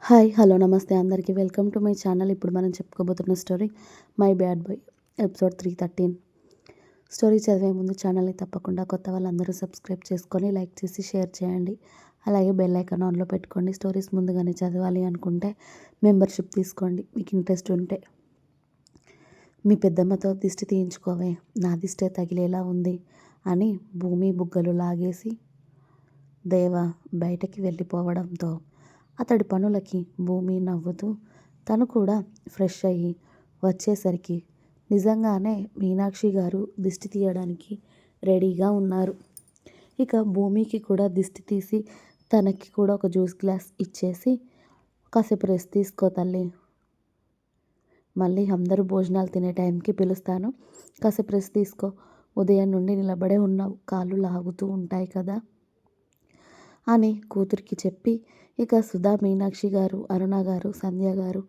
Hi hello నమస్తే అందరికీ welcome to my channel. ఇప్పుడు మనం చెప్పుకోబోతున్న story my bad boy episode 313. Story చదివే ముందు ఛానల్ని తప్పకుండా కొత్త వాళ్ళందరూ సబ్స్క్రైబ్ చేసుకొని లైక్ చేసి షేర్ చేయండి. అలాగే బెల్ ఐకాన్ ఆన్లో పెట్టుకోండి. స్టోరీస్ ముందుగానే చదవాలి అనుకుంటే మెంబర్షిప్ తీసుకోండి మీకు ఇంట్రెస్ట్ ఉంటే. మీ పెద్దమ్మతో దిష్టి తీయించుకోవే, నా దిష్టే తగిలేలా ఉంది అని భూమి బుగ్గలు లాగేసి దేవ బయటకి వెళ్ళిపోవడంతో అతడి పనులకి భూమి నవ్వుతూ తను కూడా ఫ్రెష్ అయ్యి వచ్చేసరికి నిజంగానే మీనాక్షి గారు దిష్టి తీయడానికి రెడీగా ఉన్నారు. ఇక భూమికి కూడా దిష్టి తీసి తనకి కూడా ఒక జ్యూస్ గ్లాస్ ఇచ్చేసి, కాసేపు రెస్ట్ తీసుకో తల్లి, మళ్ళీ అందరూ భోజనాలు తినే టైంకి పిలుస్తాను, కాసేపు రెస్ట్ తీసుకో, ఉదయం నుండి నిలబడే ఉన్నావు, కాళ్ళు లాగుతూ ఉంటాయి కదా అని కూతురికి చెప్పి ఇక సుధా, మీనాక్షి గారు, అరుణ గారు, సంధ్య గారు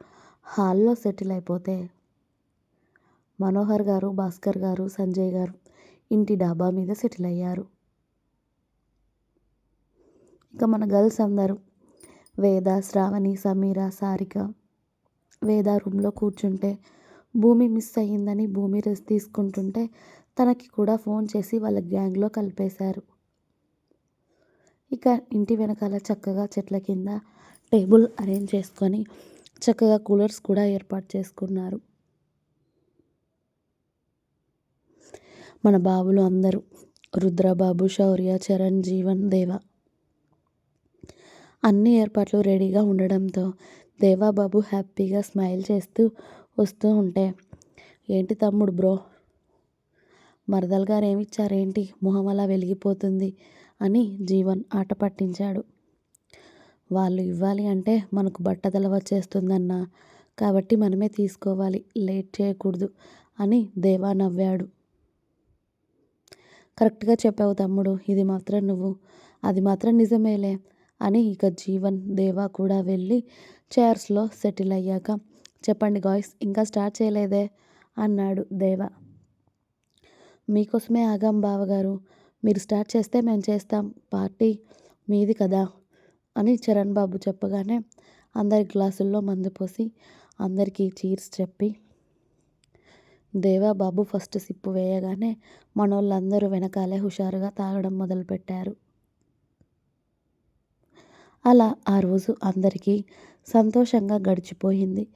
హాల్లో సెటిల్ అయిపోతే మనోహర్ గారు, భాస్కర్ గారు, సంజయ్ గారు ఇంటి డాబా మీద సెటిల్ అయ్యారు. ఇక మన గర్ల్స్ అందరూ వేద, శ్రావణి, సమీర, సారిక వేద రూమ్లో కూర్చుంటే భూమి మిస్ అయ్యిందని భూమి రెస్ట్ తీసుకుంటుంటే తనకి కూడా ఫోన్ చేసి వాళ్ళ గ్యాంగ్లో కలిపేశారు. ఇక ఇంటి వెనకాల చక్కగా చెట్ల కింద టేబుల్ అరేంజ్ చేసుకొని చక్కగా కూలర్స్ కూడా ఏర్పాటు చేసుకున్నారు. మన బాబులు అందరూ రుద్రబాబు, శౌర్య, చరణ్, జీవన్, దేవ అన్ని ఏర్పాట్లు రెడీగా ఉండడంతో దేవాబాబు హ్యాపీగా స్మైల్ చేస్తూ వస్తూ ఉంటే, ఏంటి తమ్ముడు బ్రో, మరదల్ గారు ఏమిచ్చారేంటి, మొహం అలా వెలిగిపోతుంది అని జీవన్ ఆట పట్టించాడు. వాళ్ళు ఇవ్వాలి అంటే మనకు బట్టతల వచ్చేస్తుందన్నా, కాబట్టి మనమే తీసుకోవాలి, లేట్ చేయకూడదు అని దేవా నవ్వాడు. కరెక్ట్గా చెప్పావు తమ్ముడు, ఇది మాత్రం నువ్వు, అది మాత్రం నిజమేలే అని ఇక జీవన్, దేవా కూడా వెళ్ళి చైర్స్లో సెటిల్ అయ్యాక, చెప్పండి గాయ్స్, ఇంకా స్టార్ట్ చేయలేదే అన్నాడు దేవా. మీకోసమే ఆగాం బావగారు, మీరు స్టార్ట్ చేస్తే మేము చేస్తాం, పార్టీ మీది కదా అని చరణ్ బాబు చెప్పగానే అందరి గ్లాసుల్లో మందు పోసి అందరికీ చీర్స్ చెప్పి దేవాబాబు ఫస్ట్ సిప్పు వేయగానే మనోళ్ళందరూ వెనకాలే హుషారుగా తాగడం మొదలుపెట్టారు. అలా ఆ రోజు అందరికీ సంతోషంగా గడిచిపోయింది.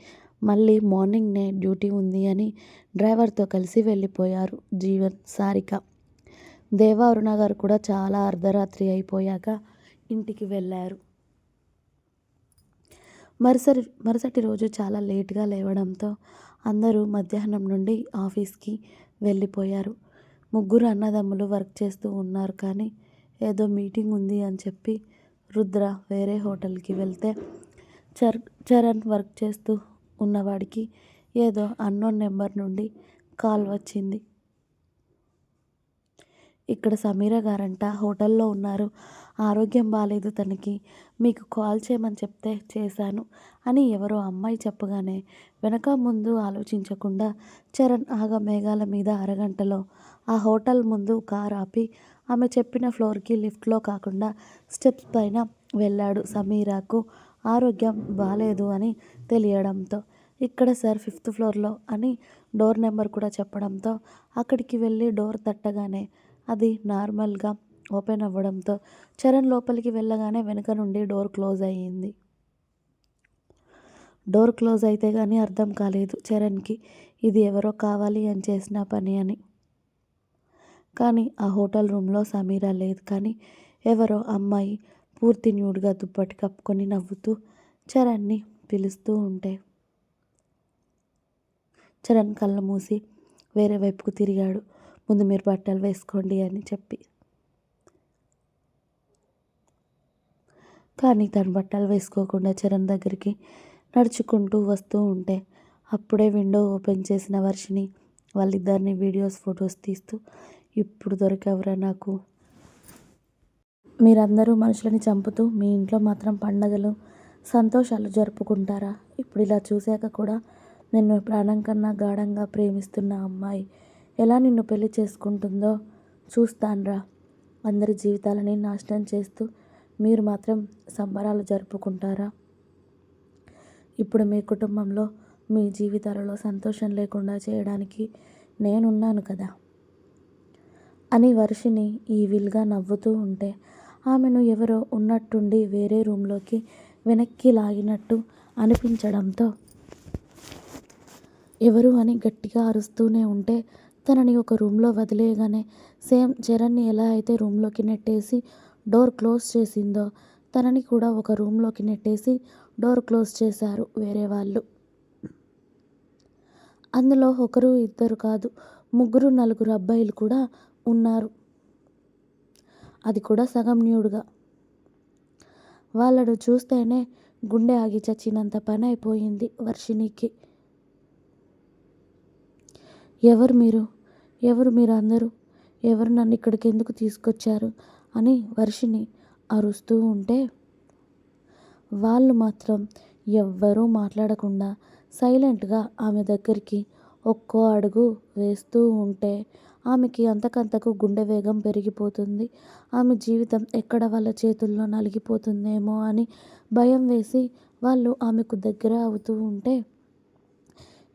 మళ్ళీ మార్నింగ్నే డ్యూటీ ఉంది అని డ్రైవర్తో కలిసి వెళ్ళిపోయారు జీవన్, సారిక. దేవా, అరుణ గారు కూడా చాలా అర్ధరాత్రి అయిపోయాక ఇంటికి వెళ్ళారు. మరుసటి రోజు చాలా లేట్గా లేవడంతో అందరూ మధ్యాహ్నం నుండి ఆఫీస్కి వెళ్ళిపోయారు. ముగ్గురు అన్నదమ్ములు వర్క్ చేస్తూ ఉన్నారు, కానీ ఏదో మీటింగ్ ఉంది అని చెప్పి రుద్ర వేరే హోటల్కి వెళ్తే చరణ్ వర్క్ చేస్తూ ఉన్నవాడికి ఏదో అన్నోన్ నెంబర్ నుండి కాల్ వచ్చింది. ఇక్కడ సమీర గారంట హోటల్లో ఉన్నారు, ఆరోగ్యం బాగాలేదు తనకి, మీకు కాల్ చేయమని చెప్తే చేశాను అని ఎవరో అమ్మాయి చెప్పగానే వెనక ముందు ఆలోచించకుండా చరణ్ ఆగమేఘాల మీద అరగంటలో ఆ హోటల్ ముందు కార్ ఆపి ఆమె చెప్పిన ఫ్లోర్కి లిఫ్ట్లో కాకుండా స్టెప్స్ పైన వెళ్ళాడు. సమీరాకు ఆరోగ్యం బాగాలేదు అని తెలియడంతో, ఇక్కడ సార్ 5th ఫ్లోర్లో అని డోర్ నెంబర్ కూడా చెప్పడంతో అక్కడికి వెళ్ళి డోర్ తట్టగానే అది నార్మల్గా ఓపెన్ అవ్వడంతో చరణ్ లోపలికి వెళ్ళగానే వెనుక నుండి డోర్ క్లోజ్ అయ్యింది. డోర్ క్లోజ్ అయితే కానీ అర్థం కాలేదు చరణ్కి ఇది ఎవరో కావాలి అని చేసిన పని అని. కానీ ఆ హోటల్ రూమ్లో సమీర లేదు, కానీ ఎవరో అమ్మాయి పూర్తి న్యూడ్గా దుప్పటి కప్పుకొని నవ్వుతూ చరణ్ని పిలుస్తూ ఉంటే చరణ్ కళ్ళు మూసి వేరే వైపుకు తిరిగాడు. ముందు మీరు బట్టలు వేసుకోండి అని చెప్పి, కానీ తను బట్టలు వేసుకోకుండా చరణ్ దగ్గరికి నడుచుకుంటూ వస్తూ ఉంటే అప్పుడే విండో ఓపెన్ చేసిన వర్షిని వాళ్ళిద్దరిని వీడియోస్, ఫొటోస్ తీస్తూ, ఇప్పుడు దొరికవరా నాకు, మీరందరూ మనుషులని చంపుతూ మీ ఇంట్లో మాత్రం పండగలు సంతోషాలు జరుపుకుంటారా, ఇప్పుడు ఇలా చూశాక కూడా నిన్ను ప్రాణం కన్నా గాఢంగా ప్రేమిస్తున్న అమ్మాయి ఎలా నిన్ను పెళ్లి చేసుకుంటుందో చూస్తాన్రా, అందరి జీవితాలని నాశనం చేస్తూ మీరు మాత్రం సంబరాలు జరుపుకుంటారా, ఇప్పుడు మీ కుటుంబంలో మీ జీవితాలలో సంతోషం లేకుండా చేయడానికి నేనున్నాను కదా అని వర్షిని ఈవిల్గా నవ్వుతూ ఉంటే ఆమెను ఎవరో ఉన్నట్టుండి వేరే రూమ్లోకి వెనక్కి లాగినట్టు అనిపించడంతో ఎవరు అని గట్టిగా అరుస్తూనే ఉంటే తనని ఒక రూమ్లో వదిలేయగానే సేమ్ చరణ్ని ఎలా అయితే రూమ్లోకి నెట్టేసి డోర్ క్లోజ్ చేసిందో తనని కూడా ఒక రూమ్లోకి నెట్టేసి డోర్ క్లోజ్ చేశారు వేరే వాళ్ళు. అందులో ఒకరు ఇద్దరు కాదు, ముగ్గురు నలుగురు అబ్బాయిలు కూడా ఉన్నారు. అది కూడా సగం న్యూడ్గా. వాళ్ళను చూస్తేనే గుండె ఆగి చచ్చినంత పని అయిపోయింది వర్షినికి. ఎవరు మీరు, ఎవరు మీరు అందరూ, ఎవరు నన్ను ఇక్కడికి ఎందుకు తీసుకొచ్చారు అని వర్షిని అరుస్తూ ఉంటే వాళ్ళు మాత్రం ఎవ్వరూ మాట్లాడకుండా సైలెంట్గా ఆమె దగ్గరికి ఒక్కో అడుగు వేస్తూ ఉంటే ఆమెకి అంతకంతకు గుండె వేగం పెరిగిపోతుంది. ఆమె జీవితం ఎక్కడ వాళ్ళ చేతుల్లో నలిగిపోతుందేమో అని భయం వేసి వాళ్ళు ఆమెకు దగ్గర అవుతూ ఉంటే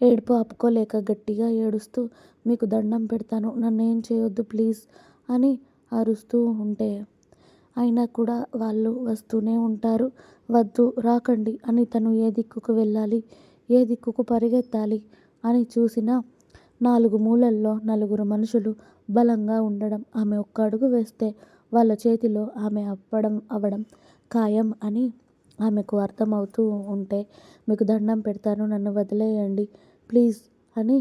ఏడుపు ఆపుకోలేక గట్టిగా ఏడుస్తూ మీకు దండం పెడతాను, నన్నేం చేయొద్దు ప్లీజ్ అని అరుస్తూ ఉంటే అయినా కూడా వాళ్ళు వస్తూనే ఉంటారు. వద్దు రాకండి అని తను ఏ దిక్కుకు వెళ్ళాలి, ఏ దిక్కుకు పరిగెత్తాలి అని చూసినా 4 మూలల్లో నలుగురు మనుషులు బలంగా ఉండడం, ఆమె ఒక్క అడుగు వేస్తే వాళ్ళ చేతిలో ఆమె అవ్వడం ఖాయం అని ఆమెకు అర్థమవుతూ ఉంటే మీకు దండం పెడతాను, నన్ను వదిలేయండి ప్లీజ్ అని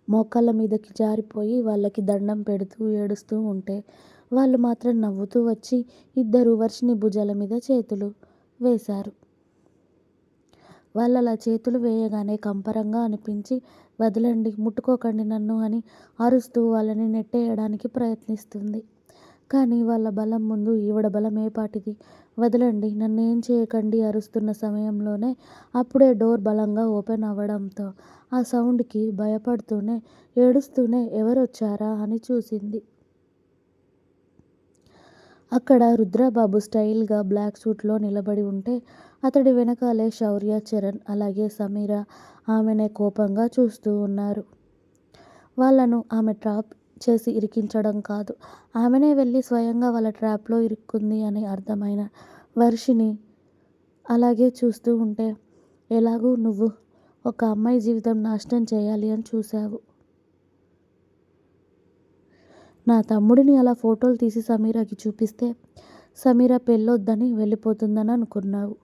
మోకాళ్ళ మీదకి జారిపోయి వాళ్ళకి దండం పెడుతూ ఏడుస్తూ ఉంటే వాళ్ళు మాత్రం నవ్వుతూ వచ్చి ఇద్దరు వర్షిని భుజాల మీద చేతులు వేశారు. వాళ్ళలా చేతులు వేయగానే కంపరంగా అనిపించి వదలండి, ముట్టుకోకండి నన్ను అని అరుస్తూ వాళ్ళని నెట్టేయడానికి ప్రయత్నిస్తుంది. కానీ వాళ్ళ బలం ముందు ఈవిడ బలం ఏపాటిది. వదలండి, నన్నేం చేయకండి అరుస్తున్న సమయంలోనే అప్పుడే డోర్ బలంగా ఓపెన్ అవ్వడంతో ఆ సౌండ్కి భయపడుతూనే ఏడుస్తూనే ఎవరొచ్చారా అని చూసింది. అక్కడ రుద్రబాబు స్టైల్గా బ్లాక్ సూట్లో నిలబడి ఉంటే అతడి వెనకాలే శౌర్య, చరణ్ అలాగే సమీర ఆమెనే కోపంగా చూస్తూ ఉన్నారు. వాళ్ళను ఆమె ట్రాప్ చేసి ఇరికించడం కాదు, ఆమెనే వెళ్ళి స్వయంగా వాళ్ళ ట్రాప్లో ఇరుక్కుంది అని అర్థమైన వర్షిని అలాగే చూస్తూ ఉంటే ఎలాగూ నువ్వు ఒక అమ్మాయి జీవితం నాశనం చేయాలి అని చూశావు. నా తమ్ముడిని అలా ఫోటోలు తీసి సమీరాకి చూపిస్తే సమీర పెళ్ళొద్దని వెళ్ళిపోతుందని అనుకున్నావు.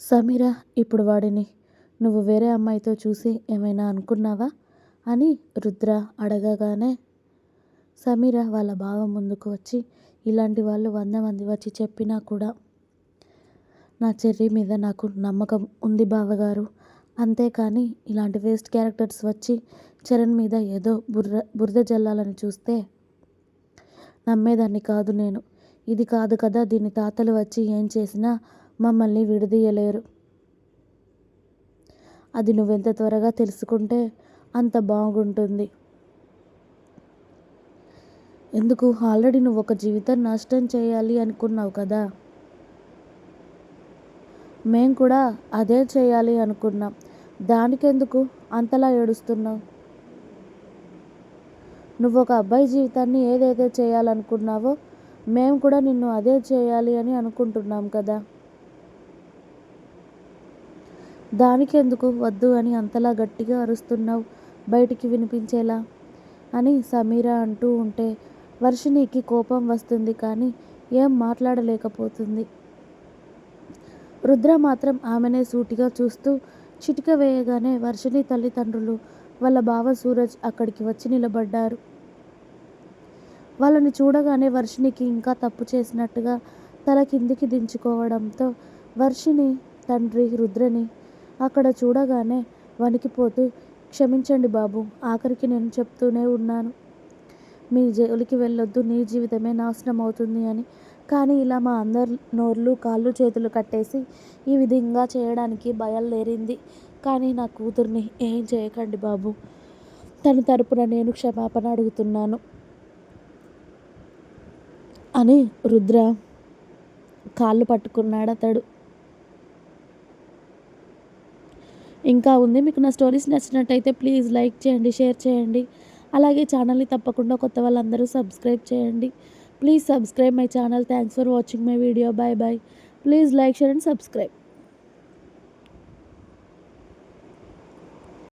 సమీర ఇప్పుడు వాడిని నువ్వు వేరే అమ్మాయితో చూసి ఏమైనా అనుకున్నావా అని రుద్ర అడగగానే సమీర వాళ్ళ బావ ముందుకు వచ్చి ఇలాంటి వాళ్ళు 100 మంది వచ్చి చెప్పినా కూడా నా చెర్రీ మీద నాకు నమ్మకం ఉంది బావగారు, అంతేకాని ఇలాంటి వేస్ట్ క్యారెక్టర్స్ వచ్చి చరణ్ మీద ఏదో బురద జల్లాలని చూస్తే నమ్మేదాన్ని కాదు నేను. ఇది కాదు కదా దీని తాతలు వచ్చి ఏం చేసినా మమ్మల్ని విడదీయలేరు. అది నువ్వెంత త్వరగా తెలుసుకుంటే అంత బాగుంటుంది. ఎందుకు ఆల్రెడీ నువ్వు ఒక జీవితం నష్టం చేయాలి అనుకున్నావు కదా, మేం కూడా అదే చేయాలి అనుకున్నాం, దానికెందుకు అంతలా ఏడుస్తున్నావు? నువ్వు ఒక అబ్బాయి జీవితాన్ని ఏదైతే చేయాలనుకున్నావో మేము కూడా నిన్ను అదే చేయాలి అని అనుకుంటున్నాం కదా, దానికెందుకు వద్దు అని అంతలా గట్టిగా అరుస్తున్నావు బయటికి వినిపించేలా అని సమీర అంటూ ఉంటే వర్షినికి కోపం వస్తుంది కానీ ఏం మాట్లాడలేకపోతుంది. రుద్ర మాత్రం ఆమెనే సూటిగా చూస్తూ చిటిక వేయగానే వర్షిని తల్లిదండ్రులు వాళ్ళ బావ సూరజ్ అక్కడికి వచ్చి నిలబడ్డారు. వాళ్ళని చూడగానే వర్షినికి ఇంకా తప్పు చేసినట్టుగా తల కిందికి దించుకోవడంతో వర్షిని తండ్రి రుద్రని అక్కడ చూడగానే వణికిపోతూ క్షమించండి బాబు, ఆఖరికి నేను చెప్తూనే ఉన్నాను మీ జైలుకి వెళ్ళొద్దు, నీ జీవితమే నాశనం అవుతుంది అని, కానీ ఇలా మా అందరి నోర్లు కాళ్ళు చేతులు కట్టేసి ఈ విధంగా చేయడానికి బయలుదేరింది. కానీ నా కూతుర్ని ఏం చేయకండి బాబు, తన తరపున నేను క్షమాపణ అడుగుతున్నాను అని రుద్ర కాళ్ళు పట్టుకున్నాడు అతడు. ఇంకా ఉంది. మీకు నా స్టోరీస్ నచ్చినట్టయితే ప్లీజ్ లైక్ చేయండి, షేర్ చేయండి. అలాగే ఛానల్‌ని తప్పకుండా కొత్త వాళ్ళందరూ సబ్స్క్రైబ్ చేయండి. Please subscribe my channel. Thanks for watching my video. By by. Please like, share and subscribe.